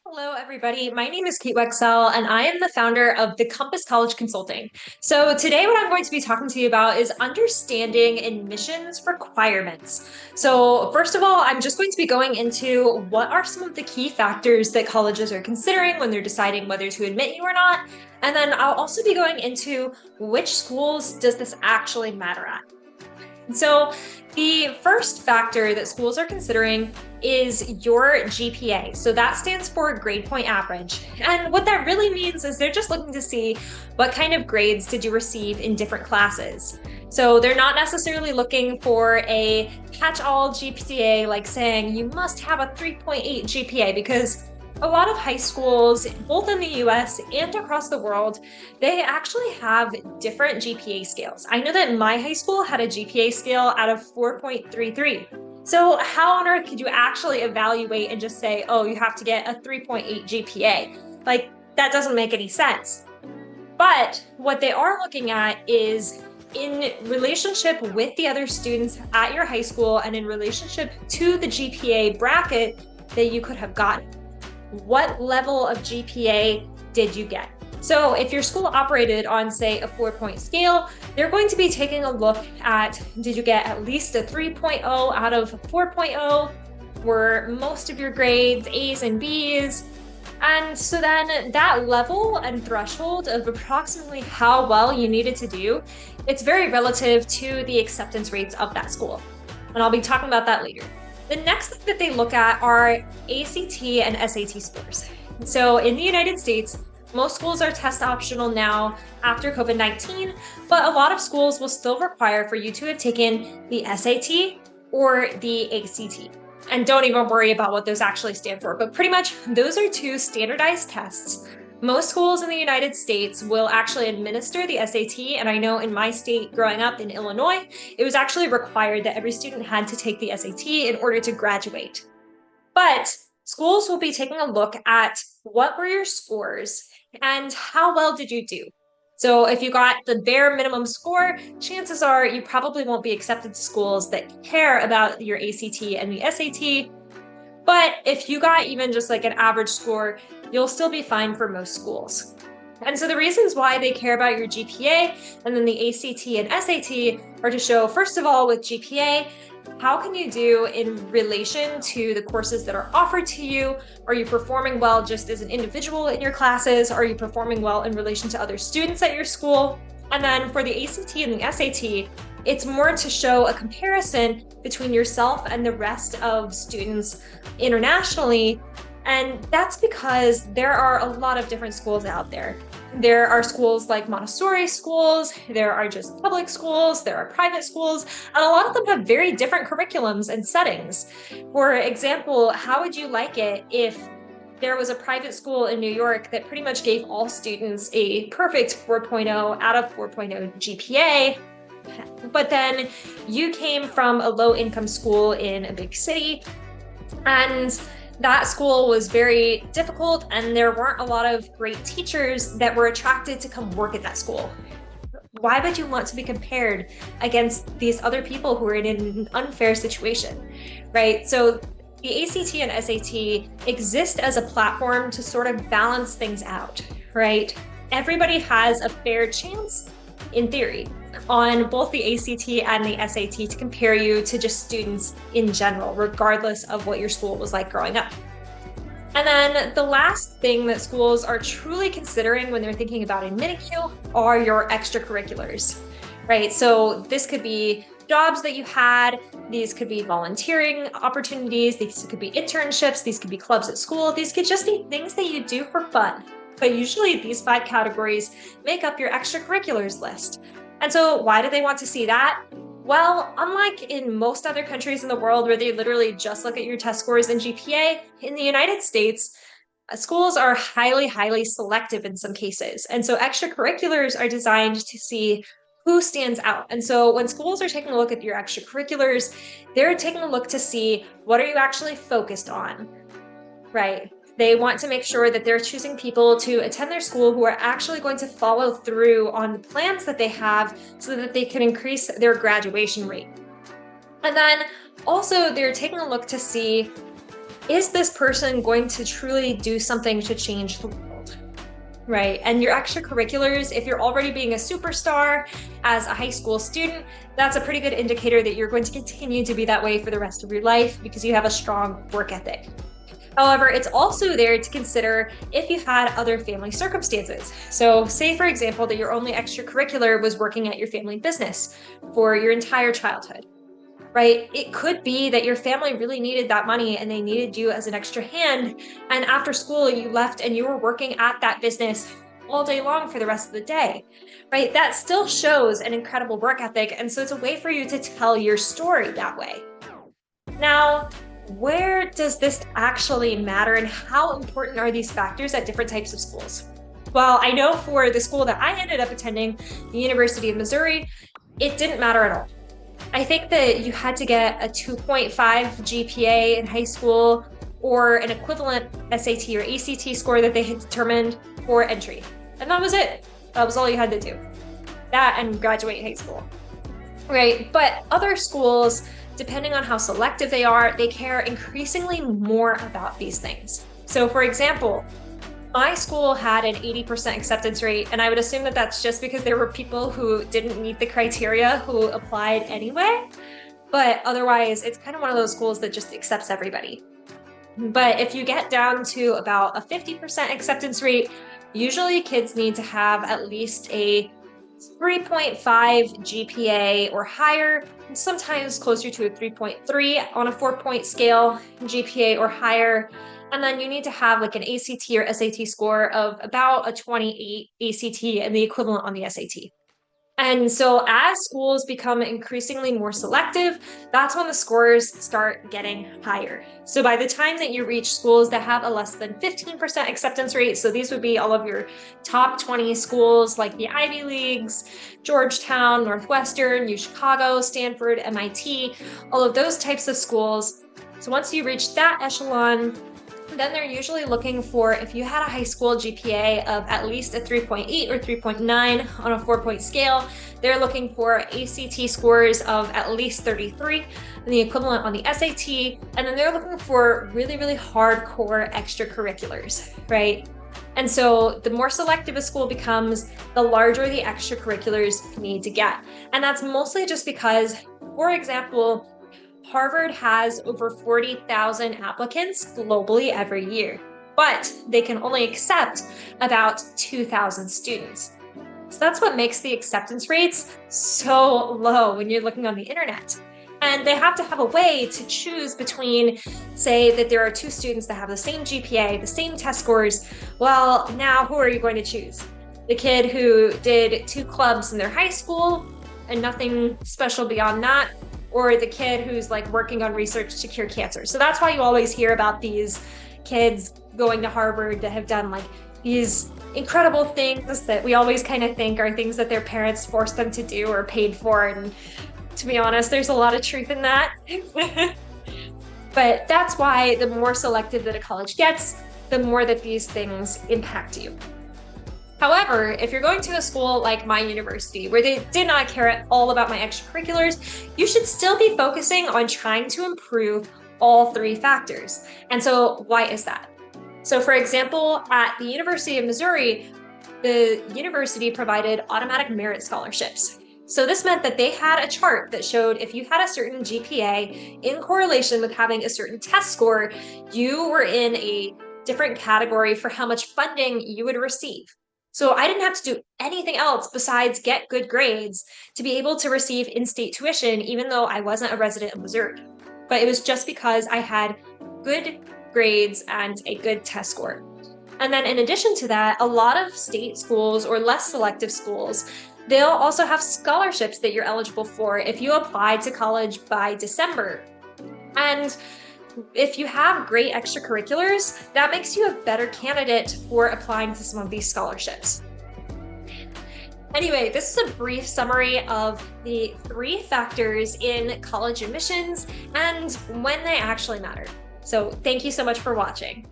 Hello, everybody. My name is Kate Wexell, and I am the founder of the Compass College Consulting. So, today, what I'm going to be talking to you about is understanding admissions requirements. So, first of all, I'm just going to be going into what are some of the key factors that colleges are considering when they're deciding whether to admit you or not. And then I'll also be going into which schools does this actually matter at. So, the first factor that schools are considering is your GPA. So, that stands for grade point average. And what that really means is they're just looking to see what kind of grades did you receive in different classes. So, they're not necessarily looking for a catch all GPA, like saying you must have a 3.8 GPA, because a lot of high schools, both in the US and across the world, they actually have different GPA scales. I know that my high school had a GPA scale out of 4.33. So, how on earth could you actually evaluate and just say, oh, you have to get a 3.8 GPA? Like, that doesn't make any sense. But what they are looking at is in relationship with the other students at your high school and in relationship to the GPA bracket that you could have gotten. What level of GPA did you get? So if your school operated on, say, a 4-point scale, they're going to be taking a look at, did you get at least a 3.0 out of 4.0? Were most of your grades A's and B's? And so then that level and threshold of approximately how well you needed to do, it's very relative to the acceptance rates of that school. And I'll be talking about that later. The next thing that they look at are ACT and SAT scores. So in the United States, most schools are test optional now after COVID-19, but a lot of schools will still require for you to have taken the SAT or the ACT. And don't even worry about what those actually stand for, but pretty much those are two standardized tests. Most schools in the United States will actually administer the SAT, and I know in my state growing up in Illinois, it was actually required that every student had to take the SAT in order to graduate. But schools will be taking a look at what were your scores and how well did you do. So if you got the bare minimum score, chances are you probably won't be accepted to schools that care about your ACT and the SAT. But if you got even just like an average score, you'll still be fine for most schools. And so the reasons why they care about your GPA and then the ACT and SAT are to show, first of all, with GPA, how can you do in relation to the courses that are offered to you? Are you performing well just as an individual in your classes? Are you performing well in relation to other students at your school? And then for the ACT and the SAT, it's more to show a comparison between yourself and the rest of students internationally. And that's because there are a lot of different schools out there. There are schools like Montessori schools, there are just public schools, there are private schools, and a lot of them have very different curriculums and settings. For example, how would you like it if there was a private school in New York that pretty much gave all students a perfect 4.0 out of 4.0 GPA, but then you came from a low-income school in a big city, and that school was very difficult and there weren't a lot of great teachers that were attracted to come work at that school? Why would you want to be compared against these other people who are in an unfair situation, right? So the ACT and SAT exist as a platform to sort of balance things out, right? Everybody has a fair chance, in theory, on both the ACT and the SAT to compare you to just students in general, regardless of what your school was like growing up. And then the last thing that schools are truly considering when they're thinking about admitting you are your extracurriculars, right? So this could be jobs that you had, these could be volunteering opportunities, these could be internships, these could be clubs at school, these could just be things that you do for fun. But usually these 5 categories make up your extracurriculars list. And so why do they want to see that? Well, unlike in most other countries in the world where they literally just look at your test scores and GPA, in the United States, schools are highly selective in some cases. And so extracurriculars are designed to see who stands out. And so when schools are taking a look at your extracurriculars, they're taking a look to see what are you actually focused on, right? They want to make sure that they're choosing people to attend their school who are actually going to follow through on the plans that they have so that they can increase their graduation rate. And then also they're taking a look to see is this person going to truly do something to change the world? Right. And your extracurriculars, if you're already being a superstar as a high school student, that's a pretty good indicator that you're going to continue to be that way for the rest of your life because you have a strong work ethic. However, it's also there to consider if you've had other family circumstances. So say, for example, that your only extracurricular was working at your family business for your entire childhood. Right? It could be that your family really needed that money and they needed you as an extra hand. And after school, you left and you were working at that business all day long for the rest of the day, right? That still shows an incredible work ethic. And so it's a way for you to tell your story that way. Now, where does this actually matter and how important are these factors at different types of schools? Well, I know for the school that I ended up attending, the University of Missouri, it didn't matter at all. I think that you had to get a 2.5 GPA in high school or an equivalent SAT or ACT score that they had determined for entry. And that was it. That was all you had to do. That and graduate high school. Right? But other schools, depending on how selective they are, they care increasingly more about these things. So for example, my school had an 80% acceptance rate, and I would assume that that's just because there were people who didn't meet the criteria who applied anyway. But otherwise, it's kind of one of those schools that just accepts everybody. But if you get down to about a 50% acceptance rate, usually kids need to have at least a 3.5 GPA or higher, and sometimes closer to a 3.3 on a 4-point scale, GPA or higher. And then you need to have like an ACT or SAT score of about a 28 ACT and the equivalent on the SAT. And so as schools become increasingly more selective, that's when the scores start getting higher. So by the time that you reach schools that have a less than 15% acceptance rate, so these would be all of your top 20 schools like the Ivy Leagues, Georgetown, Northwestern, UChicago, Stanford, MIT, all of those types of schools. So once you reach that echelon, then they're usually looking for, if you had a high school GPA of at least a 3.8 or 3.9 on a 4-point scale, they're looking for ACT scores of at least 33 and the equivalent on the SAT. And then they're looking for really, really hardcore extracurriculars, right? And so the more selective a school becomes, the larger the extracurriculars need to get. And that's mostly just because, for example, Harvard has over 40,000 applicants globally every year, but they can only accept about 2,000 students. So that's what makes the acceptance rates so low when you're looking on the internet. And they have to have a way to choose between, say that there are two students that have the same GPA, the same test scores. Well, now who are you going to choose? The kid who did 2 clubs in their high school and nothing special beyond that, or the kid who's like working on research to cure cancer. So that's why you always hear about these kids going to Harvard that have done like these incredible things that we always kind of think are things that their parents forced them to do or paid for. And to be honest, there's a lot of truth in that. But that's why the more selective that a college gets, the more that these things impact you. However, if you're going to a school like my university, where they did not care at all about my extracurriculars, you should still be focusing on trying to improve all 3 factors. And so why is that? So for example, at the University of Missouri, the university provided automatic merit scholarships. So this meant that they had a chart that showed if you had a certain GPA in correlation with having a certain test score, you were in a different category for how much funding you would receive. So I didn't have to do anything else besides get good grades to be able to receive in-state tuition, even though I wasn't a resident of Missouri. But it was just because I had good grades and a good test score. And then in addition to that, a lot of state schools or less selective schools, they'll also have scholarships that you're eligible for if you apply to college by December. And if you have great extracurriculars, that makes you a better candidate for applying to some of these scholarships. Anyway, this is a brief summary of the 3 factors in college admissions and when they actually matter. So thank you so much for watching.